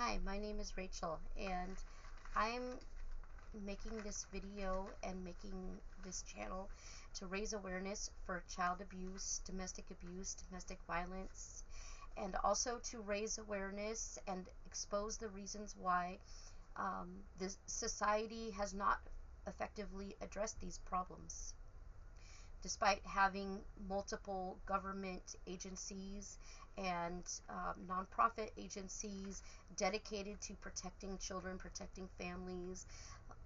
Hi, my name is Rachel, and I'm making this video and making this channel to raise awareness for child abuse, domestic violence, and also to raise awareness and expose the reasons why this society has not effectively addressed these problems. Despite having multiple government agencies and nonprofit agencies dedicated to protecting children, protecting families,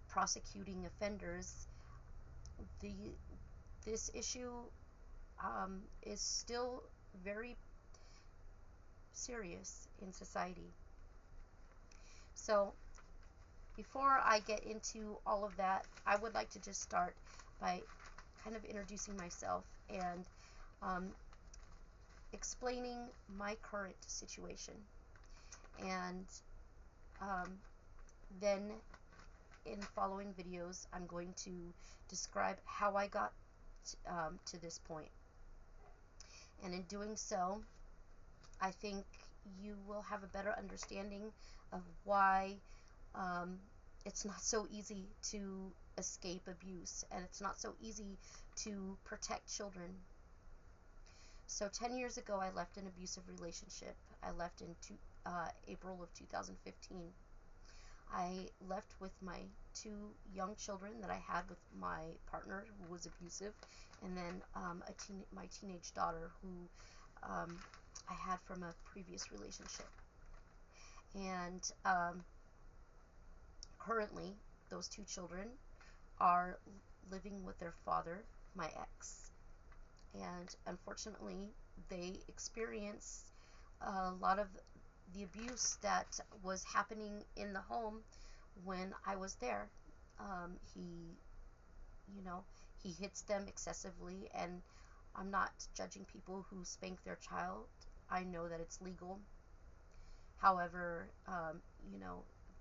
prosecuting offenders, the this issue is still very serious in society. So before I get into all of that, I would like to just start by kind of introducing myself and um, explaining my current situation. And then in following videos, I'm going to describe how I got to this point. And in doing so, I think you will have a better understanding of why it's not so easy to escape abuse, and it's not so easy to protect children. So 10 years ago, I left an abusive relationship. I left in April of 2015. I left with my two young children that I had with my partner who was abusive, and then my teenage daughter who I had from a previous relationship. And currently, those two children are living with their father, my ex. And unfortunately, they experience a lot of the abuse that was happening in the home when I was there. He hits them excessively, and I'm not judging people who spank their child. I know that it's legal. However,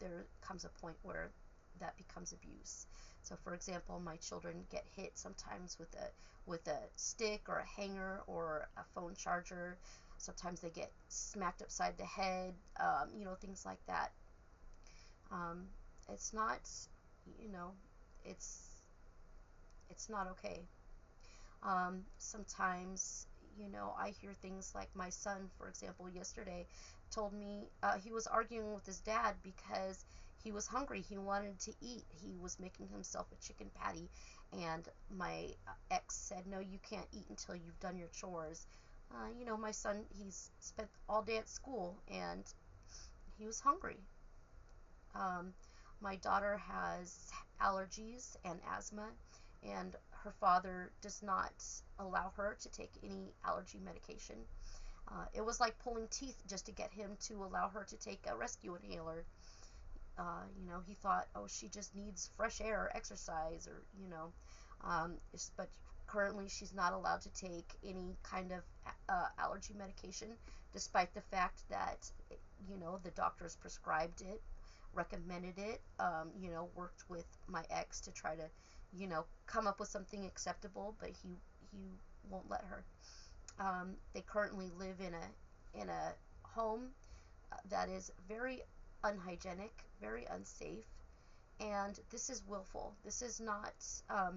there comes a point where that becomes abuse. So, for example, my children get hit sometimes with a stick or a hanger or a phone charger. Sometimes they get smacked upside the head, things like that. It's not, you know, it's it's not okay. Sometimes, I hear things like my son, for example, yesterday told me he was arguing with his dad because he was hungry. He wanted to eat. He was making himself a chicken patty, and my ex said, "No, you can't eat until you've done your chores." My son, he's spent all day at school, and he was hungry. My daughter has allergies and asthma, and her father does not allow her to take any allergy medication. It was like pulling teeth just to get him to allow her to take a rescue inhaler. He thought, oh, she just needs fresh air or exercise, or, but currently she's not allowed to take any kind of allergy medication, despite the fact that, the doctors prescribed it, recommended it, worked with my ex to try to, come up with something acceptable, but he won't let her. They currently live in a home that is very unhygienic, very unsafe, and this is willful. This is not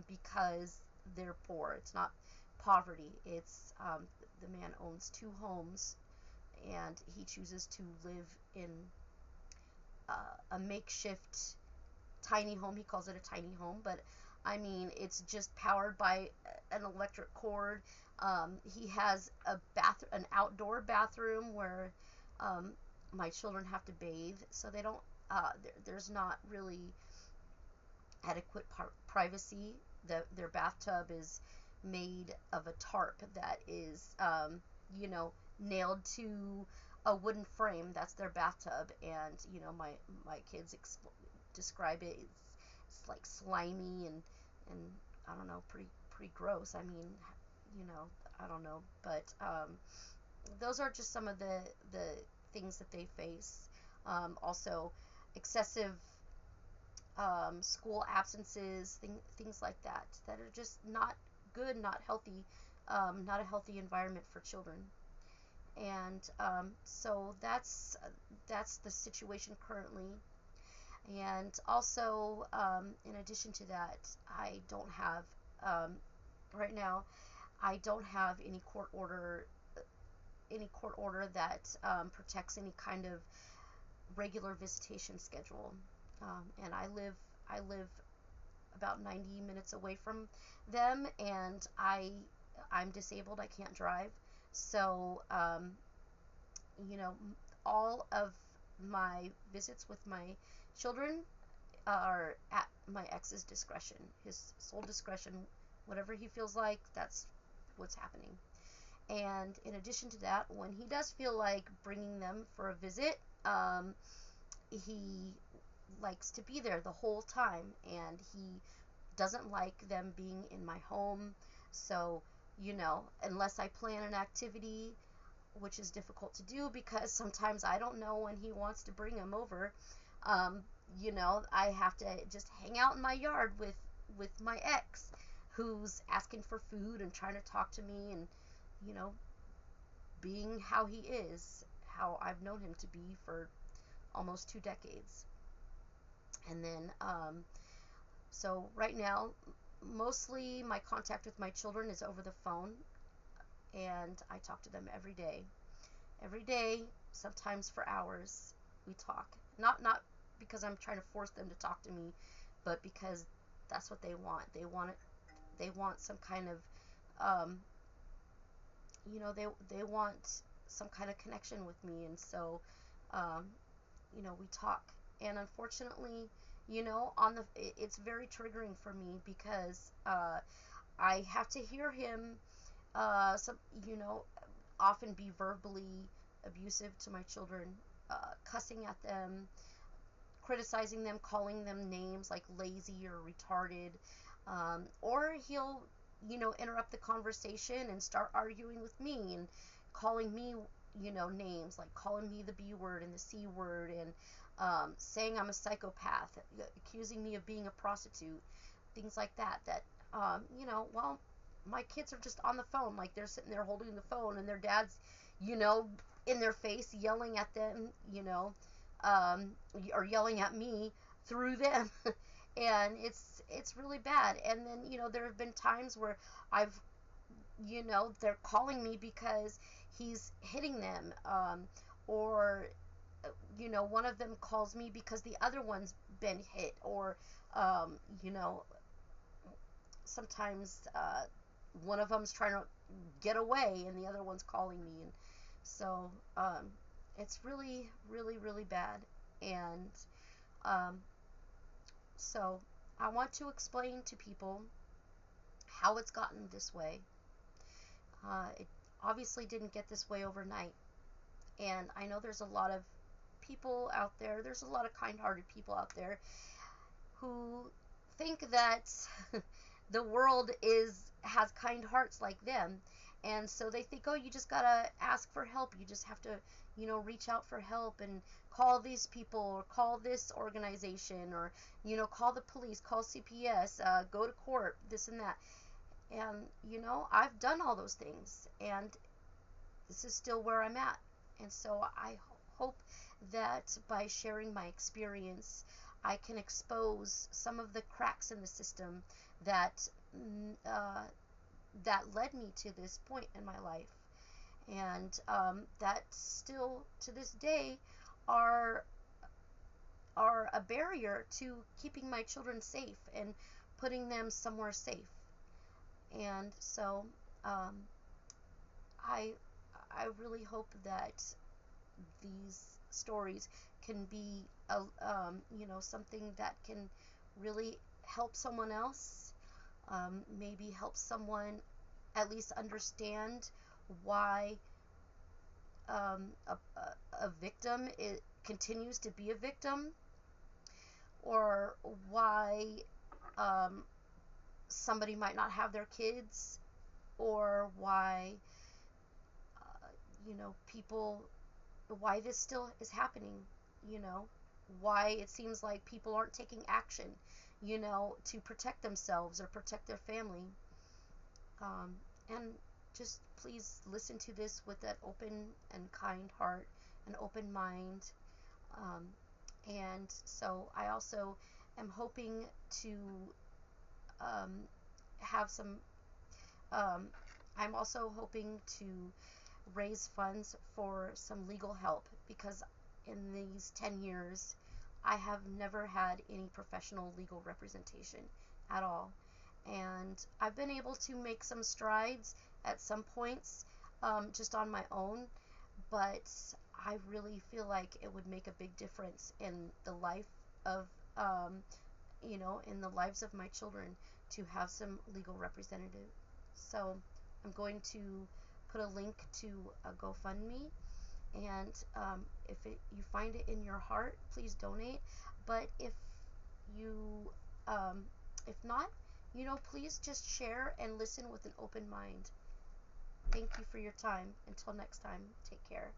because they're poor. It's not poverty. It's the man owns two homes, and he chooses to live in a makeshift tiny home. He calls it a tiny home, but I mean, it's just powered by an electric cord. He has an outdoor bathroom where my children have to bathe, so they don't. There's not really adequate privacy. Their bathtub is made of a tarp that is, nailed to a wooden frame. That's their bathtub, and my kids describe it. It's like slimy and I don't know, pretty gross. I mean, I don't know, but those are just some of the things that they face. Also, excessive school absences, things like that are just not good, not healthy, not a healthy environment for children. And so that's the situation currently. And also, in addition to that, I don't have um, right now. I don't have any court order that protects any kind of regular visitation schedule. And I live about 90 minutes away from them, and I'm disabled. I can't drive, so you know, all of my visits with my children are at my ex's discretion, his sole discretion. Whatever he feels like, that's what's happening. And in addition to that, when he does feel like bringing them for a visit, he likes to be there the whole time, and he doesn't like them being in my home. So, unless I plan an activity, which is difficult to do because sometimes I don't know when he wants to bring them over, um, I have to just hang out in my yard with my ex, who's asking for food and trying to talk to me, and you know, being how he is, how I've known him to be for almost 2 decades. And then, so right now, mostly my contact with my children is over the phone, and I talk to them every day. Every day, sometimes for hours, we talk. Not because I'm trying to force them to talk to me, but because that's what they want. They want some kind of they want some kind of connection with me, and so um, we talk. And unfortunately, it's very triggering for me because I have to hear him some often be verbally abusive to my children, cussing at them, criticizing them, calling them names like lazy or retarded, or he'll interrupt the conversation and start arguing with me and calling me names like calling me the B word and the C word, and saying I'm a psychopath, accusing me of being a prostitute, things like that. Well, my kids are just on the phone, like they're sitting there holding the phone, and their dad's, you know, in their face yelling at them, um, or yelling at me through them, and it's really bad. And then there have been times where I've they're calling me because he's hitting them, or one of them calls me because the other one's been hit, or um, you know sometimes one of them's trying to get away and the other one's calling me, and so it's really really really bad. And um, so I want to explain to people how it's gotten this way. It obviously didn't get this way overnight, and I know there's a lot of people out there, there's a lot of kind-hearted people out there who think that the world has kind hearts like them, and so they think, oh, you just gotta ask for help, you just have to reach out for help and call these people or call this organization, or call the police, call CPS, go to court, this and that. And I've done all those things, and this is still where I'm at. And so I hope that by sharing my experience, I can expose some of the cracks in the system that that led me to this point in my life, and that still to this day are are a barrier to keeping my children safe and putting them somewhere safe. And so um, I I really hope that these stories can be something that can really help someone else, maybe help someone at least understand why a victim continues to be a victim, or why um, somebody might not have their kids, or why people, why this still is happening, why it seems like people aren't taking action, to protect themselves or protect their family, and just please listen to this with an open and kind heart, an open mind. Um, and so I also am hoping to um, have some, um, I'm also hoping to raise funds for some legal help, because in these 10 years I have never had any professional legal representation at all. And I've been able to make some strides at some points, just on my own, but I really feel like it would make a big difference in the life of, in the lives of my children, to have some legal representative. So I'm going to put a link to a GoFundMe, and you find it in your heart, please donate. But you, um, if not, please just share and listen with an open mind. Thank you for your time. Until next time, take care.